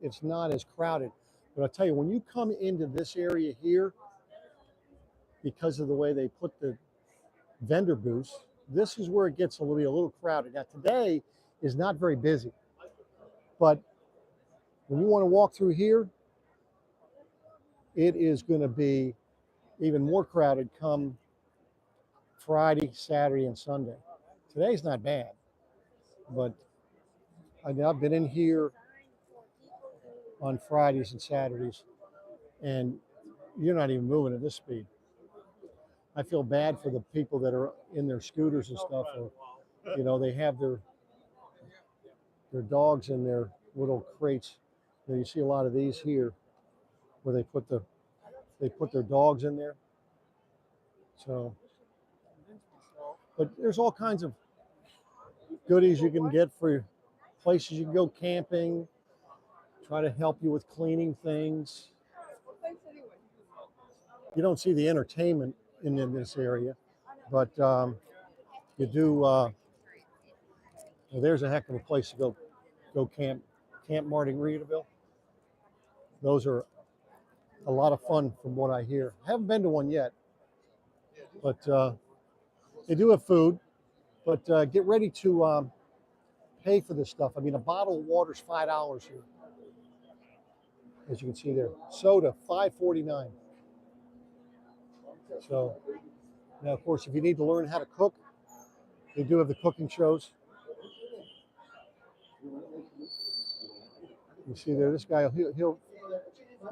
it's not as crowded. But I'll tell you, when you come into this area here, because of the way they put the vendor booths, this is where it gets a little crowded. Now today is not very busy, but when you want to walk through here, it is going to be even more crowded come Friday, Saturday, and Sunday. Today's not bad, but I've been in here on Fridays and Saturdays, and you're not even moving at this speed. I feel bad for the people that are in their scooters and stuff, or you know, they have their dogs in their little crates. You know, you see a lot of these here where they put their dogs in there. So, but there's all kinds of goodies you can get for places you can go camping, try to help you with cleaning things. You don't see the entertainment in this area, but you do. Well, there's a heck of a place to go camp. Camp Margaritaville. Those are a lot of fun from what I hear. I haven't been to one yet, but they do have food. But get ready to pay for this stuff. I mean, a bottle of water's $5 here, as you can see there. Soda, $5.49. So now, of course, if you need to learn how to cook, they do have the cooking shows. You see there, this guy, he'll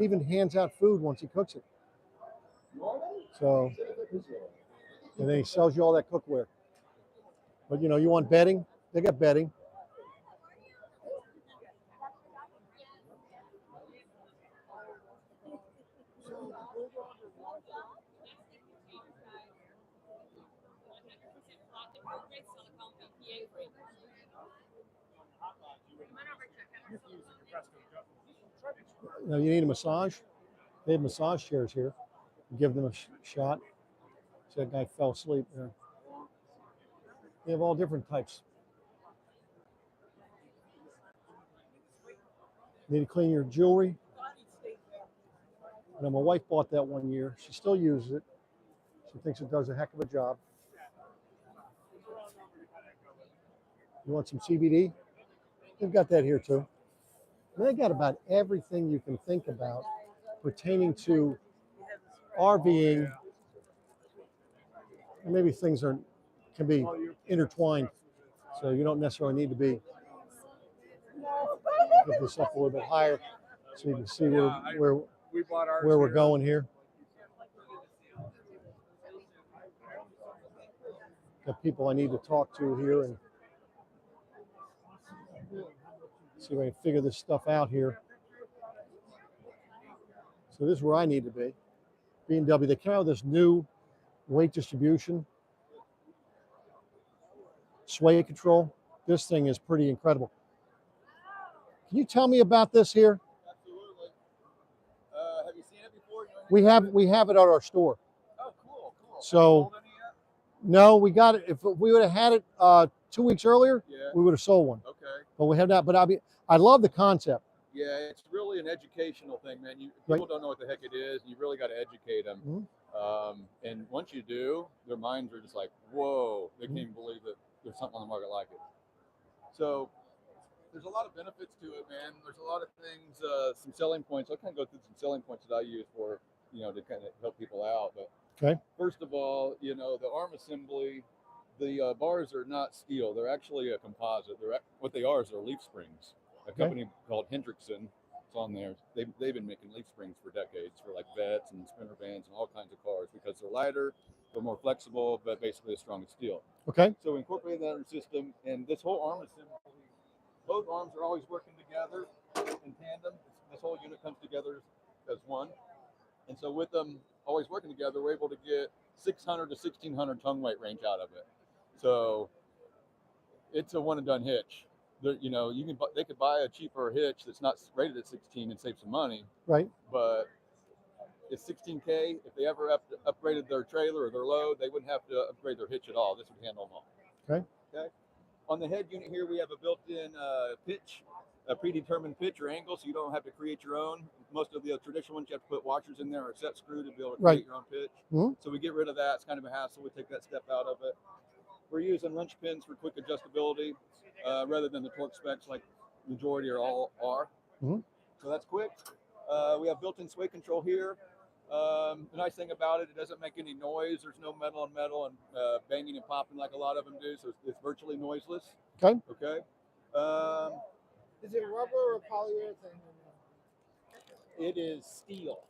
even hands out food once he cooks it. So, and then he sells you all that cookware. But you know, you want bedding? They got bedding. Now you need a massage? They have massage chairs here. Give them a shot. So that guy fell asleep there. They have all different types. Need to clean your jewelry. Now my wife bought that one year. She still uses it. She thinks it does a heck of a job. You want some CBD? They've got that here too. They got about everything you can think about pertaining to RVing. And maybe things can be intertwined, so you don't necessarily need to be. Get this up a little bit higher so you can see where we're going here. Got people I need to talk to here and see if I can figure this stuff out here. So this is where I need to be. B&W, they came out with this new weight distribution, sway control. This thing is pretty incredible. Can you tell me about this here? Absolutely. Have you seen it before? We have it at our store. Oh, cool. So, no, we got it. If we would have had it 2 weeks earlier, we would have sold one. Okay. But we have not. But I love the concept. Yeah, it's really an educational thing, man. People don't know what the heck it is, and you really got to educate them. Mm-hmm. And once you do, their minds are just like, whoa, they can't even believe that there's something on the market like it. So there's a lot of benefits to it, man. There's a lot of things, some selling points. I'll kind of go through some selling points that I use for, to kind of help people out. But first of all, the arm assembly, the bars are not steel. They're actually a composite. What they are is they're leaf springs. A company called 𝚘𝚘𝚎, it's on there. They've been making leaf springs for decades for like vets and sprinter vans and all kinds of cars because they're lighter, they're more flexible, but basically as strong as steel. Okay. So we incorporated that in our system, and this whole arm assembly, both arms are always working together in tandem. This whole unit comes together as one. And so with them always working together, we're able to get 600 to 1600 tongue weight range out of it. So it's a one and done hitch. They could buy a cheaper hitch that's not rated at 16 and save some money. Right. But it's 16K. If they ever upgraded their trailer or their load, they wouldn't have to upgrade their hitch at all. This would handle them all. Okay. On the head unit here, we have a built-in pitch a predetermined pitch or angle, so you don't have to create your own. Most of the traditional ones, you have to put washers in there or a set screw to be able to create your own pitch. So we get rid of that. It's kind of a hassle. We take that step out of it. We're using wrench pins for quick adjustability rather than the torque specs like majority or all are. So that's quick. We have built-in sway control here. The nice thing about it, it doesn't make any noise. There's no metal on metal and banging and popping like a lot of them do. So it's virtually noiseless. Okay. Okay. Is it rubber or polyurethane? It is steel.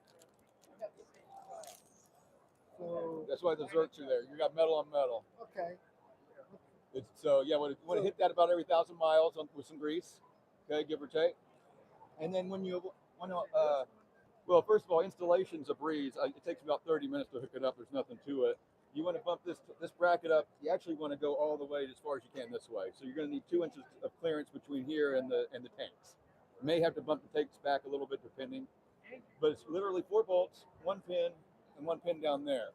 So, That's why the zerks are there. You got metal on metal. okay. So yeah, want to hit that about every 1,000 miles with some grease, okay, give or take. And then when you want to, well, first of all, installation's a breeze. It takes about 30 minutes to hook it up. There's nothing to it. You want to bump this bracket up. You actually want to go all the way as far as you can this way. So you're going to need 2 inches of clearance between here and the tanks. You may have to bump the tanks back a little bit depending, but it's literally 4 bolts, 1 pin, and 1 pin down there.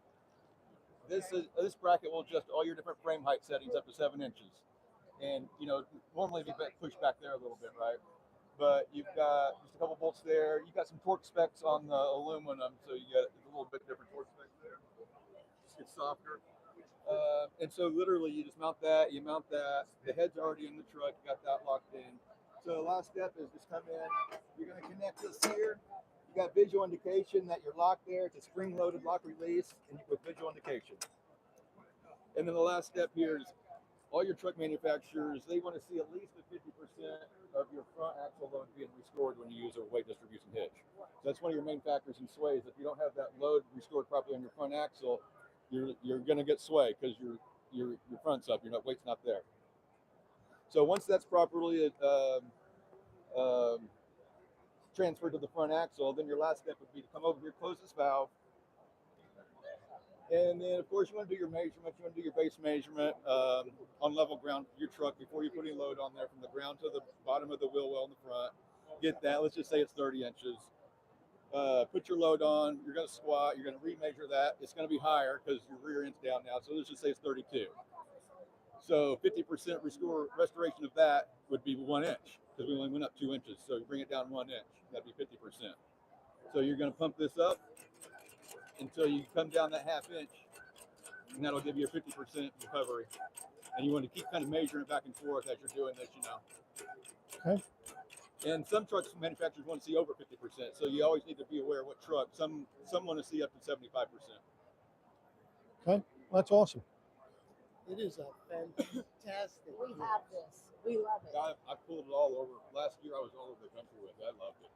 This bracket will adjust all your different frame height settings up to 7 inches, and normally be pushed back there a little bit, right? But you've got just a couple bolts there. You got some torque specs on the aluminum, so you get a little bit different torque specs there. It's softer, and so literally you just mount that. You mount that. The head's already in the truck. You got that locked in. So the last step is just come in. You're going to connect this here. You got visual indication that you're locked there. It's a spring-loaded lock release and with visual indication. And then the last step here is all your truck manufacturers, they want to see at least a 50% of your front axle load being restored when you use a weight distribution hitch. So that's one of your main factors in sway is if you don't have that load restored properly on your front axle, you're going to get sway because your front's up, your weight's not there. So once that's properly transferred to the front axle, then your last step would be to come over here, close this valve, and then of course you want to do your measurement. You want to do your base measurement on level ground for your truck before you put any load on there from the ground to the bottom of the wheel well in the front. Get that. Let's just say it's 30 inches. Put your load on. You're going to squat. You're going to remeasure that. It's going to be higher because your rear end's down now. So let's just say it's 32. So 50% restoration of that would be 1 inch because we only went up 2 inches. So you bring it down 1 inch. That'd be 50%. So you're going to pump this up until you come down that ½ inch, and that'll give you a 50% recovery. And you want to keep kind of measuring it back and forth as you're doing this, Okay. And some trucks manufacturers want to see over 50%, so you always need to be aware of what truck. Some want to see up to 75%. Okay, well, that's awesome. It is a fantastic. We have this. We love it. I pulled it all over. Last year I was all over the country with it. I loved it.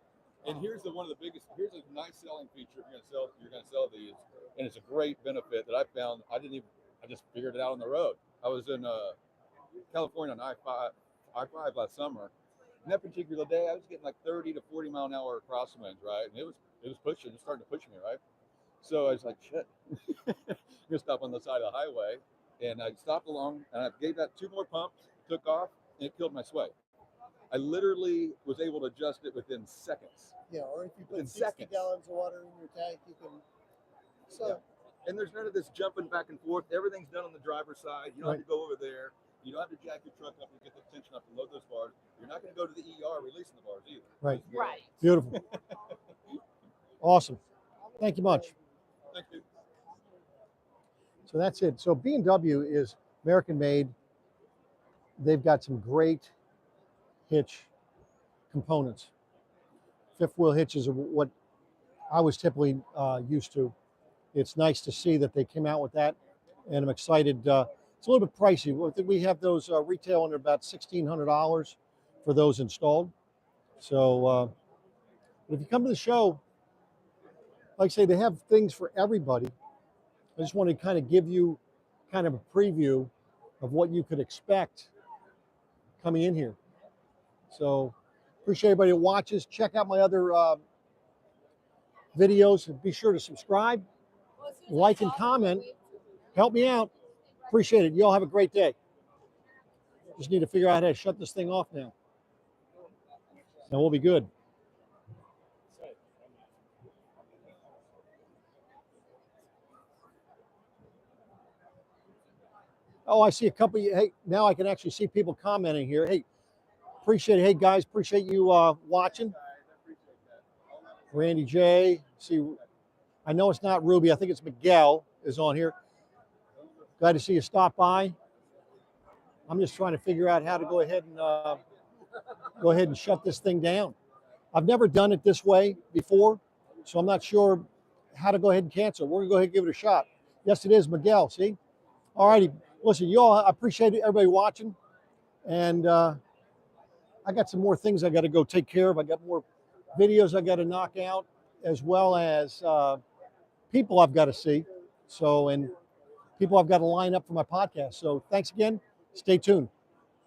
And here's one of the biggest. Here's a nice selling feature if you're going to sell these, and it's a great benefit that I found. I just figured it out on the road. I was in California on I-5 last summer. And that particular day, I was getting like 30 to 40 mile an hour crosswinds, right? And it was pushing. It was starting to push me, right? So I was like, shit, I'm gonna stop on the side of the highway, and I stopped along, and I gave that 2 more pumps, took off, and it killed my sway. I literally was able to adjust it within seconds. Yeah, or if you put In 60 seconds. gallons of water in your tank, you can. So, Yeah. And there's none of this jumping back and forth. Everything's done on the driver's side. You don't have to go over there. You don't have to jack your truck up and get the tension up and load those bars. You're not going to go to the ER releasing the bars either. Right. Right. Beautiful. Awesome. Thank you much. Thank you. So that's it. So B&W is American made. They've got some great hitch components. Fifth wheel hitches are what I was typically used to. It's nice to see that they came out with that, and I'm excited. It's a little bit pricey. I think we have those retailing at about $1,600 for those installed. So but if you come to the show, like I say, they have things for everybody. I just want to kind of give you kind of a preview of what you could expect coming in here. So appreciate everybody that watches. Check out my other videos. Be sure to subscribe, like, and comment. Help me out. Appreciate it. You all have a great day. Just need to figure out how to shut this thing off now. And we'll be good. Oh, I see a couple. Hey, now I can actually see people commenting here. Hey, appreciate it. Hey guys, appreciate you watching. Randy J. See, I know it's not Ruby. I think it's Miguel is on here. Glad to see you stop by. I'm just trying to figure out how to go ahead and shut this thing down. I've never done it this way before, so I'm not sure how to go ahead and cancel. We're gonna go ahead and give it a shot. Yes, it is Miguel. See, all righty. Listen, you all, I appreciate everybody watching, and I got some more things I got to go take care of. I got more videos I got to knock out, as well as people I've got to see. So, and people I've got to line up for my podcast. So, thanks again. Stay tuned.